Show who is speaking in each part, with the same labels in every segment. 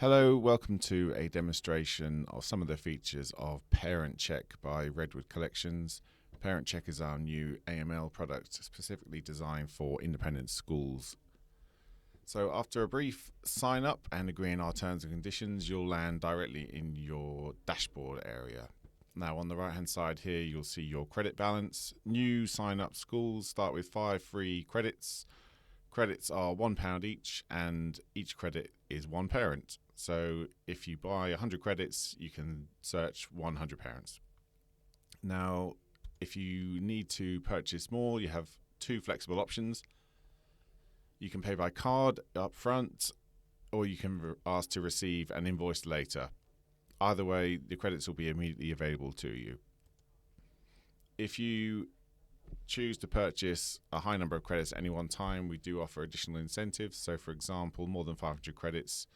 Speaker 1: Hello, welcome to a demonstration of some of the features of ParentCheck by Redwood Collections. ParentCheck is our new AML product specifically designed for independent schools. So after a brief sign up and agreeing our terms and conditions, you'll land directly in your dashboard area. Now on the right hand side here, you'll see your credit balance. New sign up schools start with 5 free credits. Credits are £1 each, and each credit is one parent. So if you buy 100 credits, you can search 100 parents. Now, if you need to purchase more, you have two flexible options. You can pay by card up front, or you can ask to receive an invoice later. Either way, the credits will be immediately available to you. If you choose to purchase a high number of credits at any one time, we do offer additional incentives. So for example, more than 500 credits,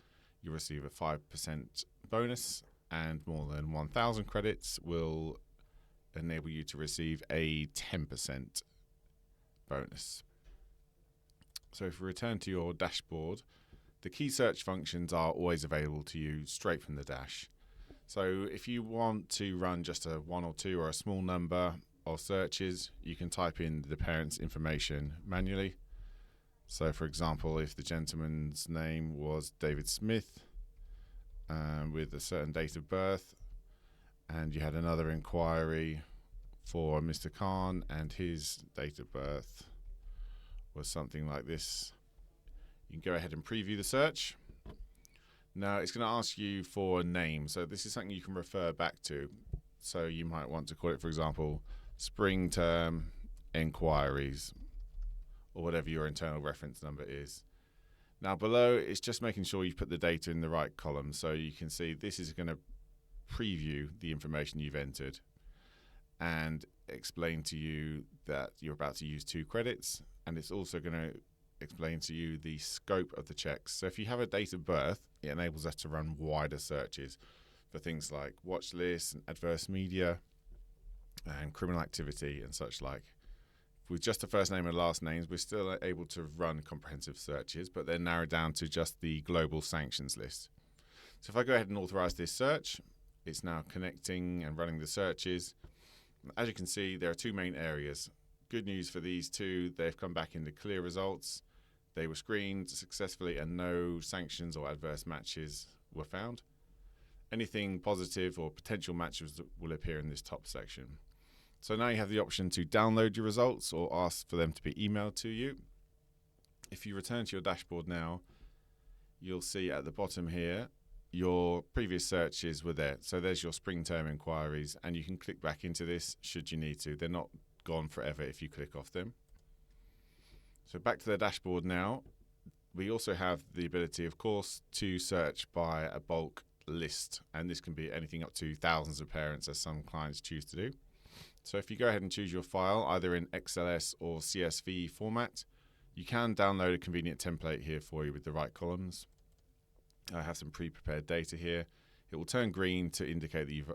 Speaker 1: you receive a 5% bonus, and more than 1,000 credits will enable you to receive a 10% bonus. So if we return to your dashboard, the key search functions are always available to you straight from the dash. So if you want to run just a one or two or a small number of searches, you can type in the parent's information manually. So for example, if the gentleman's name was David Smith with a certain date of birth, and you had another inquiry for Mr. Khan and his date of birth was something like this, you can go ahead and preview the search. Now it's going to ask you for a name, so this is something you can refer back to. So you might want to call it, for example, spring term inquiries, or whatever your internal reference number is. Now below, it's just making sure you put the data in the right column. So you can see this is going to preview the information you've entered and explain to you that you're about to use 2 credits. And it's also going to explain to you the scope of the checks. So if you have a date of birth, it enables us to run wider searches for things like watch lists and adverse media and criminal activity and such like. With just the first name and last names, we're still able to run comprehensive searches, but they're narrowed down to just the global sanctions list. So if I go ahead and authorize this search, it's now connecting and running the searches. As you can see, there are 2 main areas. Good news for these 2, they've come back into clear results. They were screened successfully and no sanctions or adverse matches were found. Anything positive or potential matches will appear in this top section. So now you have the option to download your results or ask for them to be emailed to you. If you return to your dashboard now, you'll see at the bottom here, your previous searches were there. So there's your spring term inquiries, and you can click back into this should you need to. They're not gone forever if you click off them. So back to the dashboard now. We also have the ability, of course, to search by a bulk list, and this can be anything up to thousands of parents, as some clients choose to do. So if you go ahead and choose your file either in XLS or CSV format, you can download a convenient template here for you with the right columns. I have some pre-prepared data here. It will turn green to indicate that you've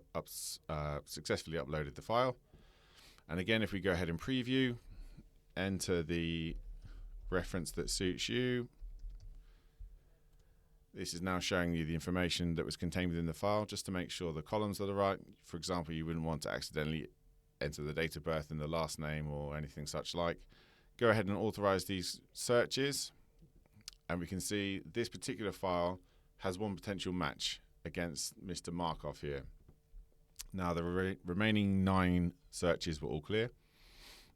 Speaker 1: successfully uploaded the file. And again, if we go ahead and preview, enter the reference that suits you. This is now showing you the information that was contained within the file, just to make sure the columns are the right. For example, you wouldn't want to accidentally enter the date of birth and the last name or anything such like. Go ahead and authorize these searches, and we can see this particular file has one potential match against Mr. Markov here. Now the remaining 9 searches were all clear,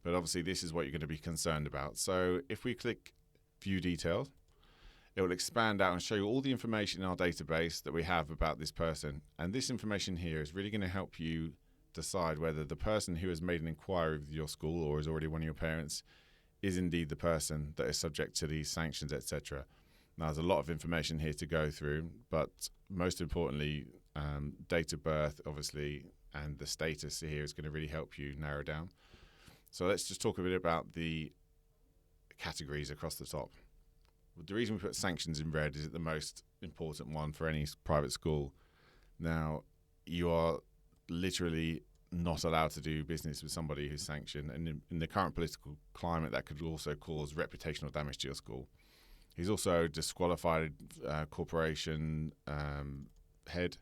Speaker 1: but obviously this is what you're going to be concerned about. So if we click View Details, it will expand out and show you all the information in our database that we have about this person. And this information here is really going to help you decide whether the person who has made an inquiry with your school or is already one of your parents is indeed the person that is subject to these sanctions, etc. Now, there's a lot of information here to go through, but most importantly, date of birth, obviously, and the status here is going to really help you narrow down. So let's just talk a bit about the categories across the top. The reason we put sanctions in red is the most important one for any private school. Now, you are literally not allowed to do business with somebody who's sanctioned, and in the current political climate, that could also cause reputational damage to your school. He's also a disqualified corporation head.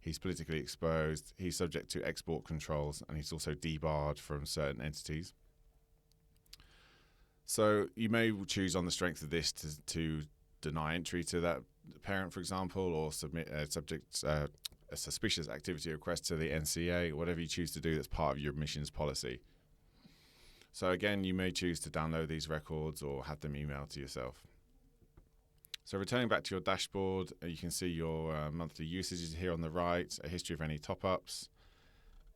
Speaker 1: He's politically exposed. He's subject to export controls, and he's also debarred from certain entities. So you may choose on the strength of this to deny entry to that parent, for example, or submit a suspicious activity request to the NCA, whatever you choose to do that's part of your admissions policy. So again, you may choose to download these records or have them emailed to yourself. So returning back to your dashboard, you can see your monthly usages here on the right, a history of any top-ups,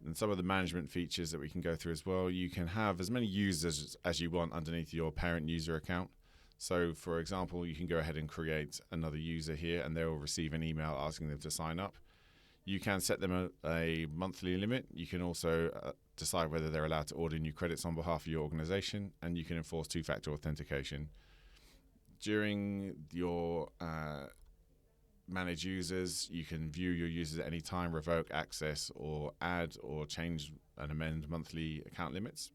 Speaker 1: and some of the management features that we can go through as well. You can have as many users as you want underneath your parent user account. So for example, you can go ahead and create another user here, and they will receive an email asking them to sign up. You can set them a monthly limit. You can also decide whether they're allowed to order new credits on behalf of your organization, and you can enforce two-factor authentication. During your manage users, you can view your users at any time, revoke access, or add or change and amend monthly account limits.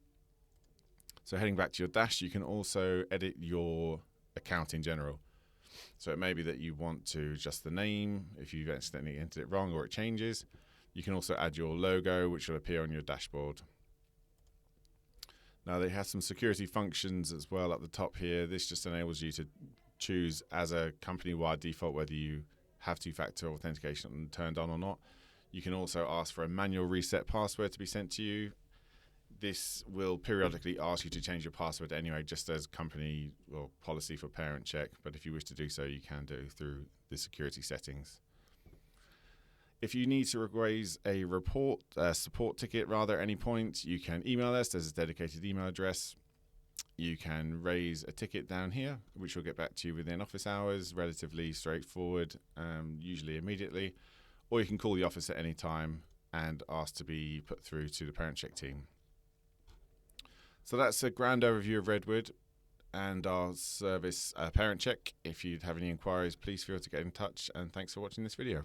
Speaker 1: So heading back to your dash, you can also edit your account in general. So it may be that you want to adjust the name if you've accidentally entered it wrong or it changes. You can also add your logo, which will appear on your dashboard. Now they have some security functions as well at the top here. This just enables you to choose as a company-wide default whether you have two-factor authentication turned on or not. You can also ask for a manual reset password to be sent to you. This will periodically ask you to change your password anyway, just as company or policy for ParentCheck. But if you wish to do so, you can do through the security settings. If you need to raise a support ticket at any point, you can email us. There's a dedicated email address. You can raise a ticket down here, which will get back to you within office hours, relatively straightforward, usually immediately. Or you can call the office at any time and ask to be put through to the ParentCheck team. So that's a grand overview of Redwood and our service ParentCheck. If you'd have any inquiries, please feel free to get in touch, and thanks for watching this video.